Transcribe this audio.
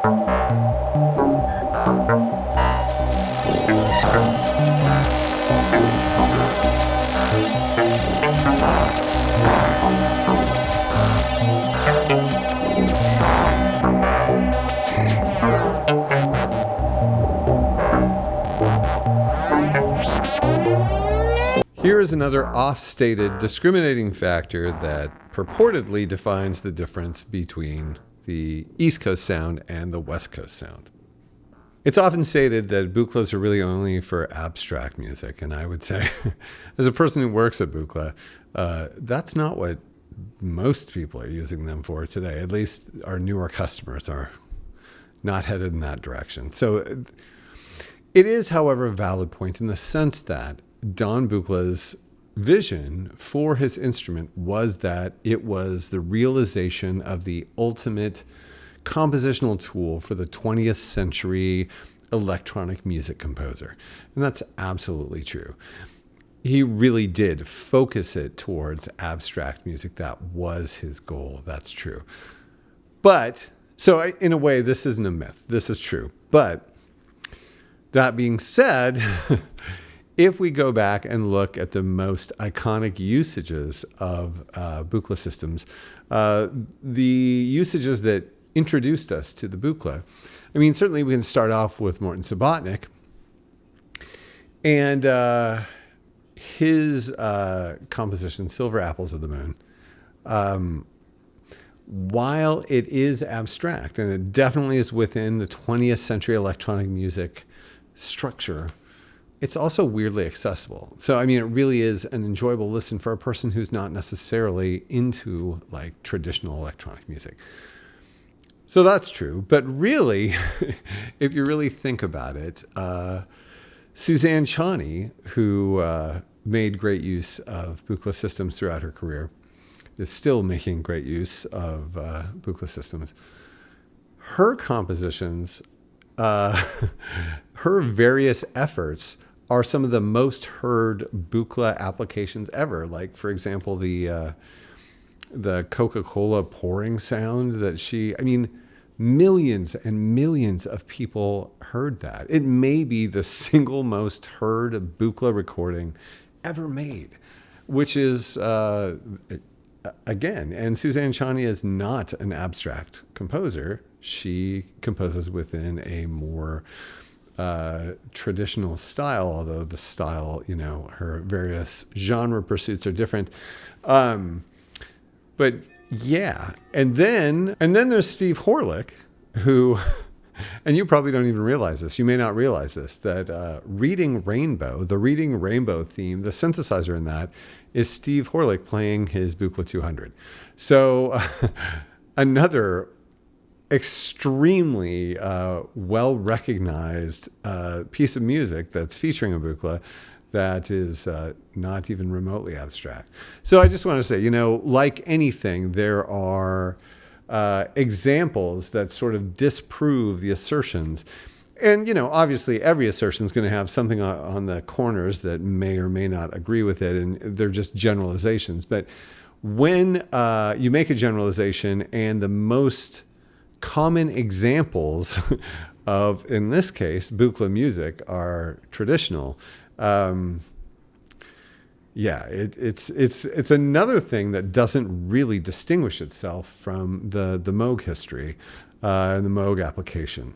Here is another oft-stated discriminating factor that purportedly defines the difference between the East Coast sound and the West Coast sound. It's often stated that Buchlas are really only for abstract music, and I would say, as a person who works at Buchla, that's not what most people are using them for today. At least our newer customers are not headed in that direction. So it is, however, a valid point in the sense that Don Buchla's vision for his instrument was that it was the realization of the ultimate compositional tool for the 20th century electronic music composer. And that's absolutely true. He really did focus it towards abstract music. That was his goal. That's true. But, so in a way, this isn't a myth. This is true. But that being said, if we go back and look at the most iconic usages of Buchla systems, the usages that introduced us to the Buchla, I mean, certainly we can start off with Morton Subotnick and his composition, Silver Apples of the Moon. While it is abstract, and it definitely is within the 20th century electronic music structure, it's also weirdly accessible. So, I mean, it really is an enjoyable listen for a person who's not necessarily into like traditional electronic music. So that's true. But really, if you really think about it, Suzanne Chani, who made great use of Buchla systems throughout her career, is still making great use of Buchla systems. Her compositions, her various efforts are some of the most heard Buchla applications ever. Like, for example, the Coca-Cola pouring sound that millions and millions of people heard that. It may be the single most heard Buchla recording ever made, which is, again, and Suzanne Chani is not an abstract composer. She composes within a more traditional style, although the style, her various genre pursuits are different. But yeah, and then there's Steve Horlick, who, and you probably don't even realize this. You may not realize this, that Reading Rainbow, the Reading Rainbow theme, the synthesizer in that is Steve Horlick playing his Buchla 200. So another extremely well-recognized piece of music that's featuring a Buchla that is not even remotely abstract. So I just want to say, like anything, there are examples that sort of disprove the assertions. And, obviously every assertion is going to have something on the corners that may or may not agree with it, and they're just generalizations. But when you make a generalization and the most common examples of, in this case, Buchla music are traditional, it's another thing that doesn't really distinguish itself from the Moog history and the Moog application.